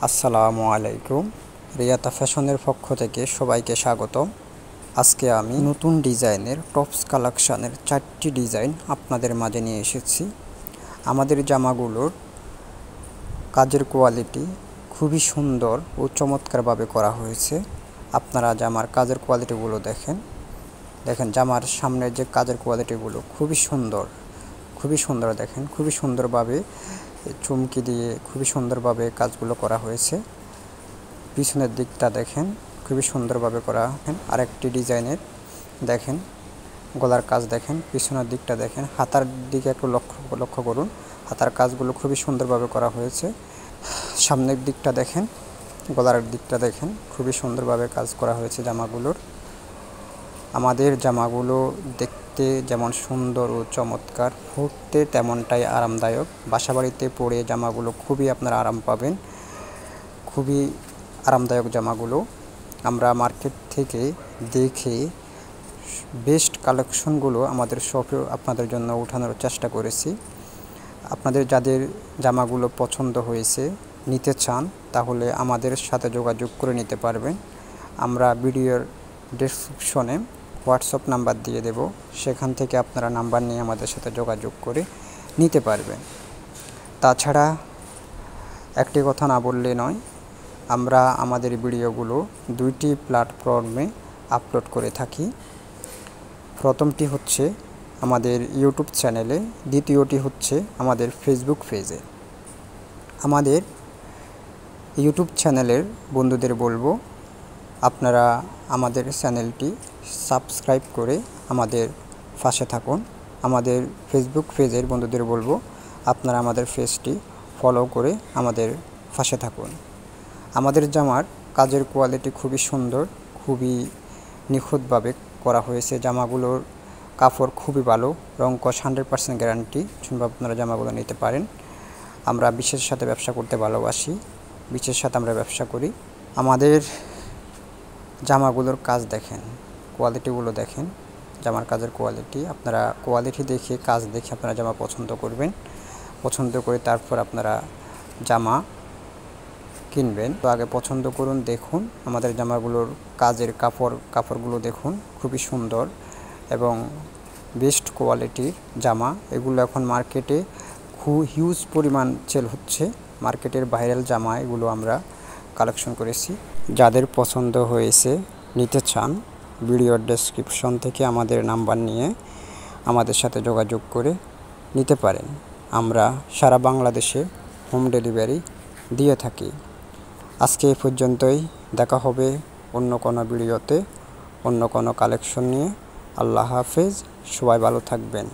আসসালামু আলাইকুম। রিয়াতা ফ্যাশনের পক্ষ থেকে সবাইকে স্বাগতম। আজকে আমি নতুন ডিজাইনের টপস কালেকশনের 4টি ডিজাইন আপনাদের মাঝে নিয়ে এসেছি। আমাদের জামাগুলোর কাজের কোয়ালিটি খুবই সুন্দর ও চমৎকারভাবে করা হয়েছে। আপনারা জামার কাজের কোয়ালিটিগুলো দেখেন জামার সামনের যে কাজের কোয়ালিটিগুলো খুবই সুন্দর দেখেন, খুবই সুন্দরভাবে চুমকি দিয়ে খুবই সুন্দরভাবে কাজগুলো করা হয়েছে। পিছনের দিকটা দেখেন, খুবই সুন্দরভাবে করা। আরেকটি ডিজাইনের দেখেন গলার কাজ দেখেন, পিছনের দিকটা দেখেন, হাতার দিকে একটু লক্ষ্য করুন। হাতার কাজগুলো খুবই সুন্দরভাবে করা হয়েছে। সামনের দিকটা দেখেন, গলার দিকটা দেখেন, খুবই সুন্দরভাবে কাজ করা হয়েছে জামাগুলোর। আমাদের জামাগুলো দেখতে যেমন সুন্দর ও চমৎকার, পরতে তেমনটাই আরামদায়ক। বাসাবাড়িতে পরে জামাগুলো খুবই আপনারা আরাম পাবেন, খুবই আরামদায়ক জামাগুলো। আমরা মার্কেট থেকে দেখে বেস্ট কালেকশনগুলো আমাদের শপে আপনাদের জন্য উঠানোর চেষ্টা করেছি। আপনাদের যাদের জামাগুলো পছন্দ হয়েছে, নিতে চান, তাহলে আমাদের সাথে যোগাযোগ করে নিতে পারবেন। আমরা ভিডিওর ডেসক্রিপশনে হোয়াটসঅ্যাপ নাম্বার দিয়ে দেব, সেখান থেকে আপনারা নাম্বার নিয়ে আমাদের সাথে যোগাযোগ করে নিতে পারবেন। তাছাড়া একটি কথা না বললে নয়, আমরা আমাদের ভিডিওগুলো 2টি প্ল্যাটফর্মে আপলোড করে থাকি। প্রথমটি হচ্ছে আমাদের ইউটিউব চ্যানেলে, দ্বিতীয়টি হচ্ছে আমাদের ফেসবুক পেজে। আমাদের ইউটিউব চ্যানেলের বন্ধুদের বলবো, আপনারা আমাদের চ্যানেলটি সাবস্ক্রাইব করে আমাদের পাশে থাকুন। আমাদের ফেসবুক পেজের বন্ধুদের বলবো, আপনারা আমাদের পেজটি ফলো করে আমাদের পাশে থাকুন। আমাদের জামার কাজের কোয়ালিটি খুবই সুন্দর, খুবই নিখুঁতভাবে করা হয়েছে। জামাগুলোর কাপড় খুবই ভালো, রংকশ 100% গ্যারান্টি। আপনারা জামাগুলো নিতে পারেন। আমরা বিশের সাথে ব্যবসা করতে ভালোবাসি, বিশের সাথে আমরা ব্যবসা করি। আমাদের জামাগুলোর কাজ দেখেন, কোয়ালিটিগুলো দেখেন, জামার কাজের কোয়ালিটি। আপনারা কোয়ালিটি দেখে, কাজ দেখে আপনারা জামা পছন্দ করবেন। পছন্দ করে তারপর আপনারা জামা কিনবেন। তো আগে পছন্দ করুন, দেখুন আমাদের জামাগুলোর কাজের কাপড়গুলো দেখুন, খুবই সুন্দর এবং বেস্ট কোয়ালিটির জামা। এগুলো এখন মার্কেটে খুব হিউজ পরিমাণ সেল হচ্ছে। মার্কেটের ভাইরাল জামা এগুলো আমরা কালেকশন করেছি। যাদের পছন্দ হয়েছে, নিতে চান, ভিডিওর ডেসক্রিপশন থেকে আমাদের নাম্বার নিয়ে আমাদের সাথে যোগাযোগ করে নিতে পারেন। আমরা সারা বাংলাদেশে হোম ডেলিভারি দিয়ে থাকি। আজকে এই পর্যন্তই, দেখা হবে অন্য কোনো ভিডিওতে, অন্য কোনো কালেকশন নিয়ে। আল্লাহ হাফেজ, সবাই ভালো থাকবেন।